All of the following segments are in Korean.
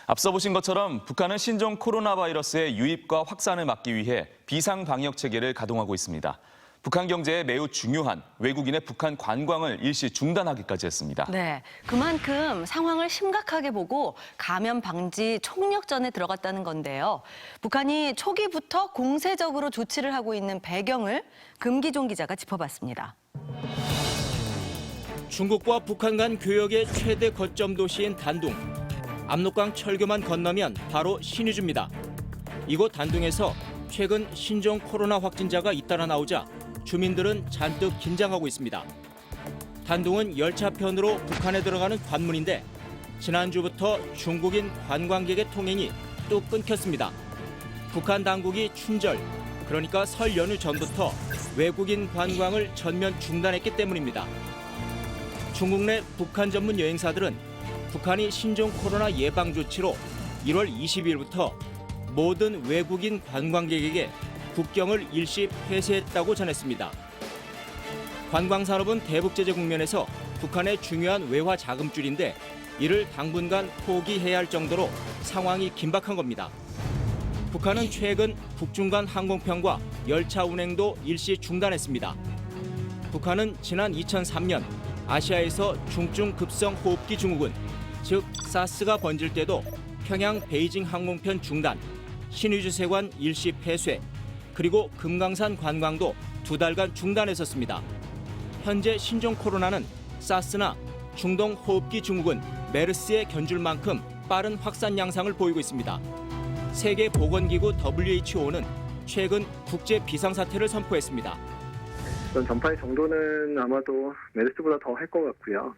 앞서 보신 것처럼 북한은 신종 코로나 바이러스의 유입과 확산을 막기 위해 비상 방역 체계를 가동하고 있습니다. 북한 경제에 매우 중요한 외국인의 북한 관광을 일시 중단하기까지 했습니다. 네, 그만큼 상황을 심각하게 보고 감염 방지 총력전에 들어갔다는 건데요. 북한이 초기부터 공세적으로 조치를 하고 있는 배경을 금기종 기자가 짚어봤습니다. 중국과 북한 간 교역의 최대 거점 도시인 단둥. 압록강 철교만 건너면 바로 신의주입니다. 이곳 단둥에서 최근 신종 코로나 확진자가 잇따라 나오자 주민들은 잔뜩 긴장하고 있습니다. 단둥은 열차편으로 북한에 들어가는 관문인데 지난주부터 중국인 관광객의 통행이 뚝 끊겼습니다. 북한 당국이 춘절, 그러니까 설 연휴 전부터 외국인 관광을 전면 중단했기 때문입니다. 중국 내 북한 전문 여행사들은 북한이 신종 코로나 예방 조치로 1월 20일부터 모든 외국인 관광객에게 국경을 일시 폐쇄했다고 전했습니다. 관광산업은 대북제재 국면에서 북한의 중요한 외화 자금줄인데 이를 당분간 포기해야 할 정도로 상황이 긴박한 겁니다. 북한은 최근 북중 간 항공편과 열차 운행도 일시 중단했습니다. 북한은 지난 2003년 아시아에서 중증 급성 호흡기 증후군, 즉 사스가 번질 때도 평양 베이징 항공편 중단, 신의주 세관 일시 폐쇄, 그리고 금강산 관광도 2달간 중단했었습니다. 현재 신종 코로나는 사스나 중동 호흡기 증후군, 메르스에 견줄 만큼 빠른 확산 양상을 보이고 있습니다. 세계보건기구 WHO는 최근 국제 비상사태를 선포했습니다. 전파의 정도는 아마도 메르스보다 더 할 것 같고요.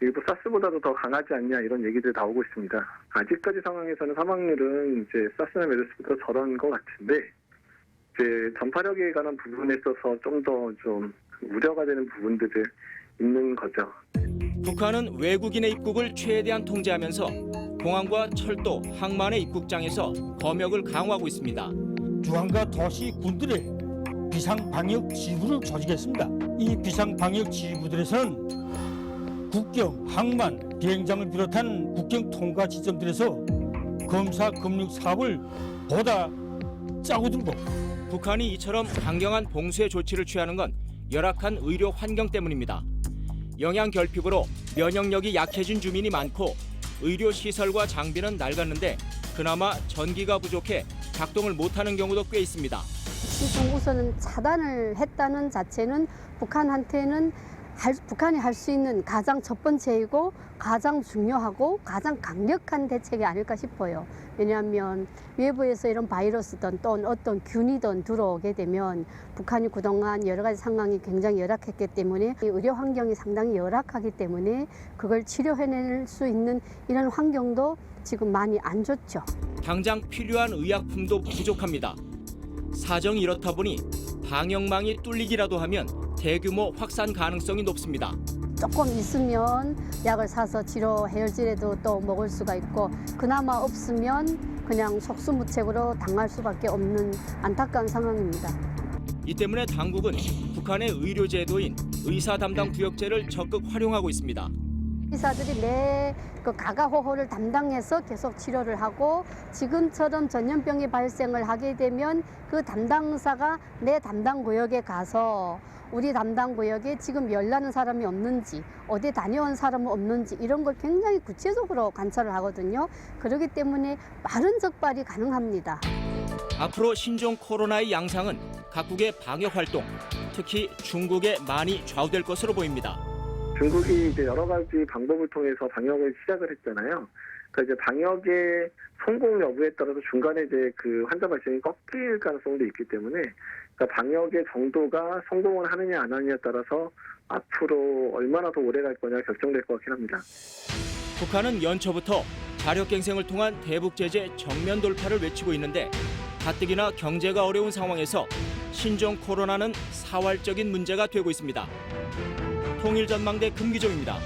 일부 사스보다도 더 강하지 않냐 이런 얘기들이 나오고 있습니다. 아직까지 상황에서는 사망률은 이제 사스나 메르스보다 저런 것 같은데 이제 전파력에 관한 부분에 있어서 좀 더 우려가 되는 부분들이 있는 거죠. 북한은 외국인의 입국을 최대한 통제하면서 공항과 철도, 항만의 입국장에서 검역을 강화하고 있습니다. 중앙과 도시 군들의 비상방역 지부를 조직했습니다. 이 비상방역 지부들에서는 국경, 항만, 비행장을 비롯한 국경 통과 지점들에서 검사, 검역 사업을 보다 짜고 들고 북한이 이처럼 강경한 봉쇄 조치를 취하는 건 열악한 의료 환경 때문입니다. 영양 결핍으로 면역력이 약해진 주민이 많고 의료 시설과 장비는 낡았는데 그나마 전기가 부족해 작동을 못하는 경우도 꽤 있습니다. 지금 우선은 차단을 했다는 자체는 북한한테는 북한이 할 수 있는 가장 첫 번째이고 가장 중요하고 가장 강력한 대책이 아닐까 싶어요. 왜냐하면 외부에서 이런 바이러스든 또는 어떤 균이든 들어오게 되면 북한이 그동안 여러 가지 상황이 굉장히 열악했기 때문에 의료 환경이 상당히 열악하기 때문에 그걸 치료해낼 수 있는 이런 환경도 지금 많이 안 좋죠. 당장 필요한 의약품도 부족합니다. 사정이 이렇다 보니 방역망이 뚫리기라도 하면 대규모 확산 가능성이 높습니다. 조금 있으면 약을 사서 치료해야지라도 또 먹을 수가 있고 그나마 없으면 그냥 속수무책으로 당할 수밖에 없는 안타까운 상황입니다. 이 때문에 당국은 북한의 의료 제도인 의사 담당 구역제를 적극 활용하고 있습니다. 의사들이 내 그 가가호호를 담당해서 계속 치료를 하고 지금처럼 전염병이 발생을 하게 되면 그 담당사가 내 담당 구역에 가서 우리 담당 구역에 지금 열나는 사람이 없는지 어디 다녀온 사람은 없는지 이런 걸 굉장히 구체적으로 관찰을 하거든요. 그렇기 때문에 빠른 적발이 가능합니다. 앞으로 신종 코로나의 양상은 각국의 방역 활동, 특히 중국에 많이 좌우될 것으로 보입니다. 중국이 이제 여러 가지 방법을 통해서 방역을 시작을 했잖아요. 그러니까 이제 방역의 성공 여부에 따라서 중간에 이제 그 환자 발생이 꺾일 가능성도 있기 때문에 그러니까 방역의 정도가 성공을 하느냐 안 하느냐에 따라서 앞으로 얼마나 더 오래 갈 거냐 결정될 것 같긴 합니다. 북한은 연초부터 자력갱생을 통한 대북 제재 정면 돌파를 외치고 있는데 가뜩이나 경제가 어려운 상황에서 신종 코로나는 사활적인 문제가 되고 있습니다. 통일전망대 금기종입니다.